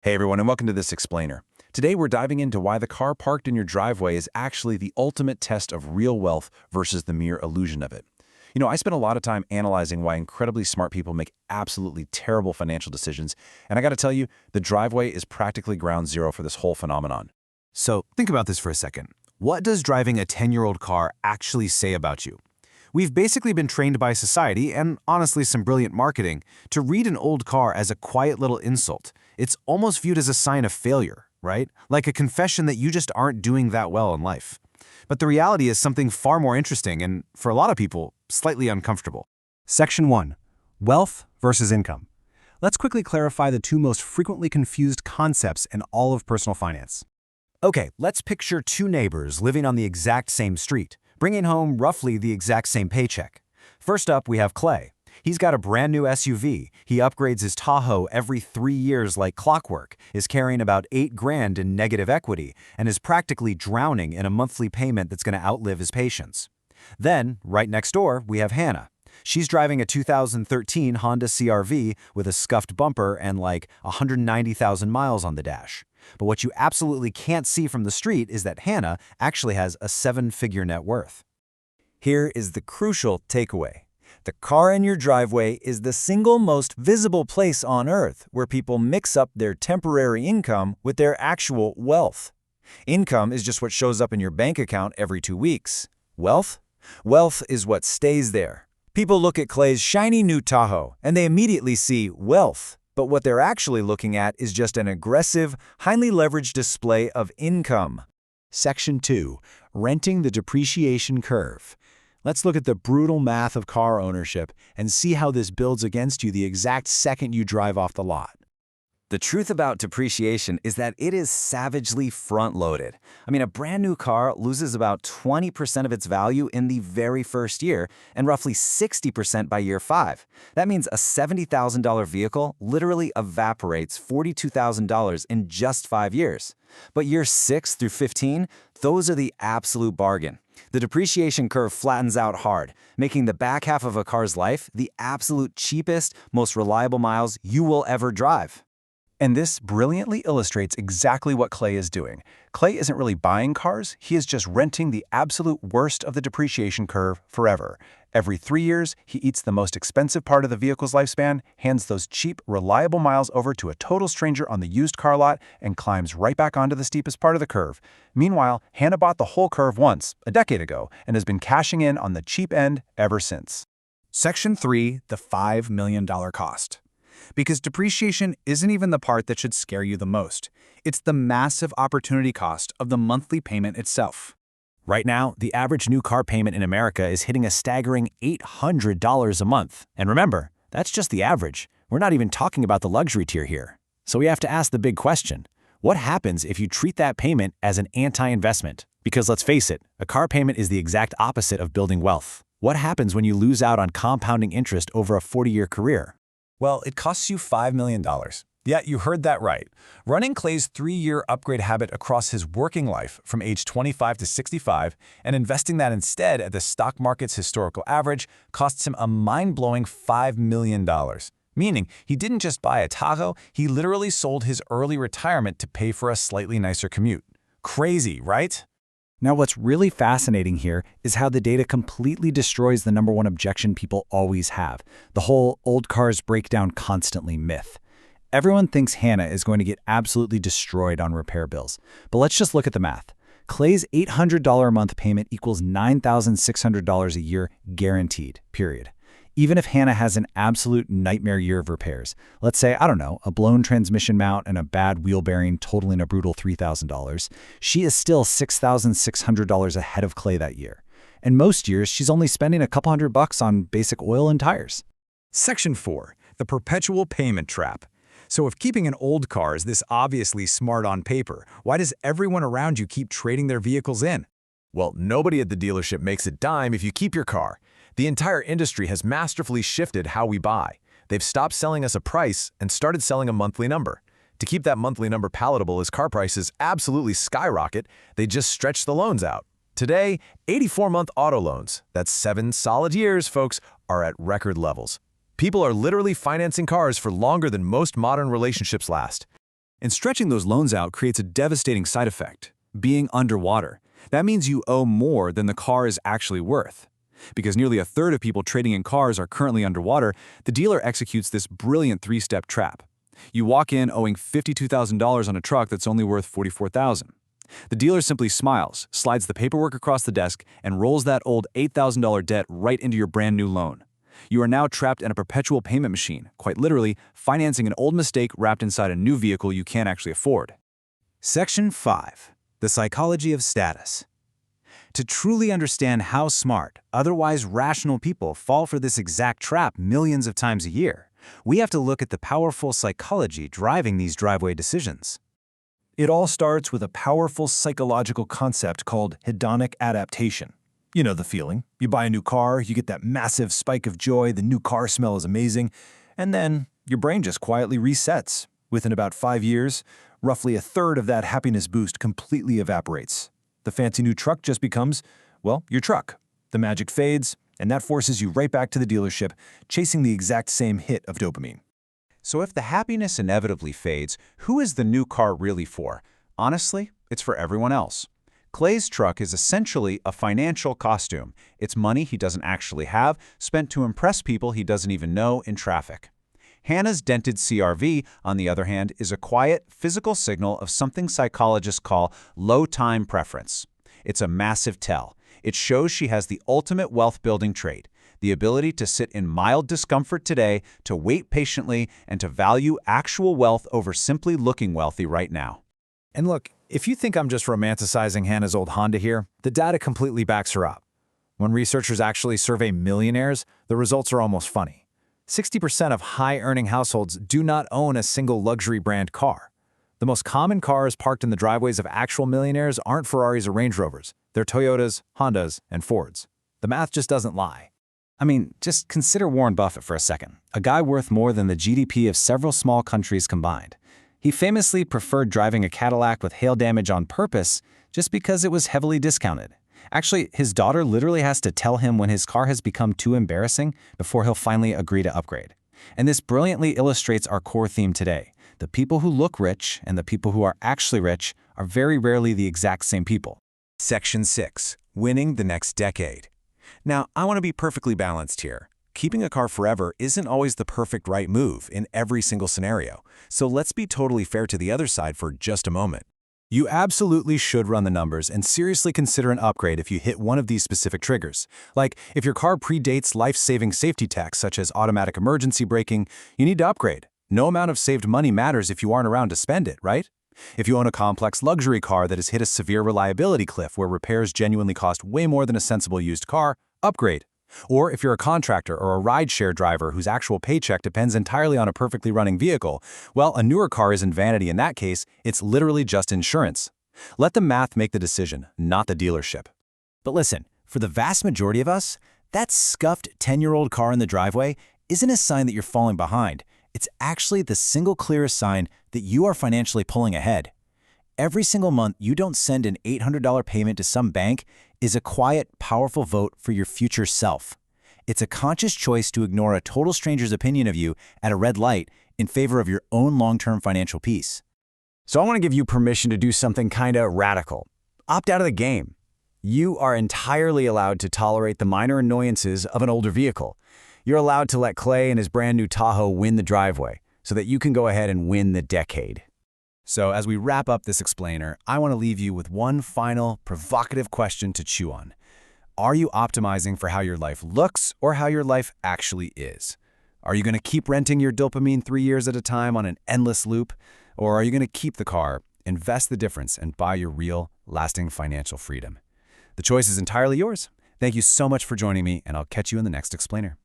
Hey everyone, and welcome to this explainer. Today we're diving into why the car parked in your driveway is actually the ultimate test of real wealth versus the mere illusion of it. I spend a lot of time analyzing why incredibly smart people make absolutely terrible financial decisions, and I gotta tell you, the driveway is practically ground zero for this whole phenomenon. So think about this for a second. What does driving a 10-year-old car actually say about you? We've basically been trained by society, and honestly some brilliant marketing, to read an old car as a quiet little insult. It's almost viewed as a sign of failure, right? Like a confession that you just aren't doing that well in life. But the reality is something far more interesting and, for a lot of people, slightly uncomfortable. Section 1. Wealth versus income. Let's quickly clarify the two most frequently confused concepts in all of personal finance. Okay, let's picture two neighbors living on the exact same street, bringing home roughly the exact same paycheck. First up, we have Clay. He's got a brand new SUV. He upgrades his Tahoe every 3 years like clockwork, is carrying about $8,000 in negative equity, and is practically drowning in a monthly payment that's going to outlive his patience. Then, right next door, we have Hannah. She's driving a 2013 Honda CR-V with a scuffed bumper and like 190,000 miles on the dash. But what you absolutely can't see from the street is that Hannah actually has a 7-figure net worth. Here is the crucial takeaway. The car in your driveway is the single most visible place on earth where people mix up their temporary income with their actual wealth. Income is just what shows up in your bank account every 2 weeks. Wealth? Wealth is what stays there. People look at Clay's shiny new Tahoe and they immediately see wealth. But what they're actually looking at is just an aggressive, highly leveraged display of income. Section 2. Renting the depreciation curve. Let's look at the brutal math of car ownership and see how this builds against you the exact second you drive off the lot. The truth about depreciation is that it is savagely front-loaded. A brand new car loses about 20% of its value in the very first year and roughly 60% by year 5. That means a $70,000 vehicle literally evaporates $42,000 in just 5 years. But years 6 through 15, those are the absolute bargain. The depreciation curve flattens out hard, making the back half of a car's life the absolute cheapest, most reliable miles you will ever drive. And this brilliantly illustrates exactly what Clay is doing. Clay isn't really buying cars, he is just renting the absolute worst of the depreciation curve forever. Every 3 years, he eats the most expensive part of the vehicle's lifespan, hands those cheap, reliable miles over to a total stranger on the used car lot, and climbs right back onto the steepest part of the curve. Meanwhile, Hannah bought the whole curve once, a decade ago, and has been cashing in on the cheap end ever since. Section 3. The $5 million cost. Because depreciation isn't even the part that should scare you the most. It's the massive opportunity cost of the monthly payment itself. Right now, the average new car payment in America is hitting a staggering $800 a month. And remember, that's just the average. We're not even talking about the luxury tier here. So we have to ask the big question. What happens if you treat that payment as an anti-investment? Because let's face it, a car payment is the exact opposite of building wealth. What happens when you lose out on compounding interest over a 40-year career? Well, it costs you $5 million. Yeah, you heard that right. Running Clay's 3-year upgrade habit across his working life from age 25 to 65 and investing that instead at the stock market's historical average costs him a mind-blowing $5 million. Meaning, he didn't just buy a Tahoe, he literally sold his early retirement to pay for a slightly nicer commute. Crazy, right? Now, what's really fascinating here is how the data completely destroys the number one objection people always have, the whole old cars break down constantly myth. Everyone thinks Hannah is going to get absolutely destroyed on repair bills. But let's just look at the math. Clay's $800 a month payment equals $9,600 a year guaranteed, period. Even if Hannah has an absolute nightmare year of repairs, let's say, a blown transmission mount and a bad wheel bearing totaling a brutal $3,000, she is still $6,600 ahead of Clay that year. And most years, she's only spending a couple $100 on basic oil and tires. Section 4. The perpetual payment trap. So if keeping an old car is this obviously smart on paper, why does everyone around you keep trading their vehicles in? Well, nobody at the dealership makes a dime if you keep your car. The entire industry has masterfully shifted how we buy. They've stopped selling us a price and started selling a monthly number. To keep that monthly number palatable as car prices absolutely skyrocket, they just stretch the loans out. Today, 84-month auto loans, that's 7 solid years, folks, are at record levels. People are literally financing cars for longer than most modern relationships last. And stretching those loans out creates a devastating side effect, being underwater. That means you owe more than the car is actually worth. Because nearly a third of people trading in cars are currently underwater, the dealer executes this brilliant three-step trap. You walk in owing $52,000 on a truck that's only worth $44,000. The dealer simply smiles, slides the paperwork across the desk, and rolls that old $8,000 debt right into your brand new loan. You are now trapped in a perpetual payment machine, quite literally, financing an old mistake wrapped inside a new vehicle you can't actually afford. Section 5. The Psychology of Status. To truly understand how smart, otherwise rational people fall for this exact trap millions of times a year, we have to look at the powerful psychology driving these driveway decisions. It all starts with a powerful psychological concept called hedonic adaptation. You know the feeling. You buy a new car, you get that massive spike of joy, the new car smell is amazing, and then your brain just quietly resets. Within about 5 years, roughly a third of that happiness boost completely evaporates. The fancy new truck just becomes, well, your truck. The magic fades, and that forces you right back to the dealership, chasing the exact same hit of dopamine. So if the happiness inevitably fades, who is the new car really for? Honestly, it's for everyone else. Clay's truck is essentially a financial costume. It's money he doesn't actually have, spent to impress people he doesn't even know in traffic. Hannah's dented CR-V, on the other hand, is a quiet, physical signal of something psychologists call low-time preference. It's a massive tell. It shows she has the ultimate wealth-building trait, the ability to sit in mild discomfort today, to wait patiently, and to value actual wealth over simply looking wealthy right now. And look, if you think I'm just romanticizing Hannah's old Honda here, the data completely backs her up. When researchers actually survey millionaires, the results are almost funny. 60% of high-earning households do not own a single luxury brand car. The most common cars parked in the driveways of actual millionaires aren't Ferraris or Range Rovers. They're Toyotas, Hondas, and Fords. The math just doesn't lie. I mean, just consider Warren Buffett for a second, a guy worth more than the GDP of several small countries combined. He famously preferred driving a Cadillac with hail damage on purpose just because it was heavily discounted. Actually, his daughter literally has to tell him when his car has become too embarrassing before he'll finally agree to upgrade. And this brilliantly illustrates our core theme today. The people who look rich and the people who are actually rich are very rarely the exact same people. Section 6. Winning the next decade. Now, I want to be perfectly balanced here. Keeping a car forever isn't always the perfect right move in every single scenario, so let's be totally fair to the other side for just a moment. You absolutely should run the numbers and seriously consider an upgrade if you hit one of these specific triggers. Like, if your car predates life-saving safety tech such as automatic emergency braking, you need to upgrade. No amount of saved money matters if you aren't around to spend it, right? If you own a complex luxury car that has hit a severe reliability cliff where repairs genuinely cost way more than a sensible used car, upgrade. Or if you're a contractor or a rideshare driver whose actual paycheck depends entirely on a perfectly running vehicle, well, a newer car isn't vanity in that case, it's literally just insurance. Let the math make the decision, not the dealership. But listen, for the vast majority of us, that scuffed 10-year-old car in the driveway isn't a sign that you're falling behind. It's actually the single clearest sign that you are financially pulling ahead. Every single month you don't send an $800 payment to some bank is a quiet, powerful vote for your future self. It's a conscious choice to ignore a total stranger's opinion of you at a red light in favor of your own long-term financial peace. So I want to give you permission to do something kinda radical. Opt out of the game. You are entirely allowed to tolerate the minor annoyances of an older vehicle. You're allowed to let Clay and his brand new Tahoe win the driveway so that you can go ahead and win the decade. So as we wrap up this explainer, I want to leave you with one final, provocative question to chew on. Are you optimizing for how your life looks or how your life actually is? Are you going to keep renting your dopamine 3 years at a time on an endless loop? Or are you going to keep the car, invest the difference, and buy your real, lasting financial freedom? The choice is entirely yours. Thank you so much for joining me, and I'll catch you in the next explainer.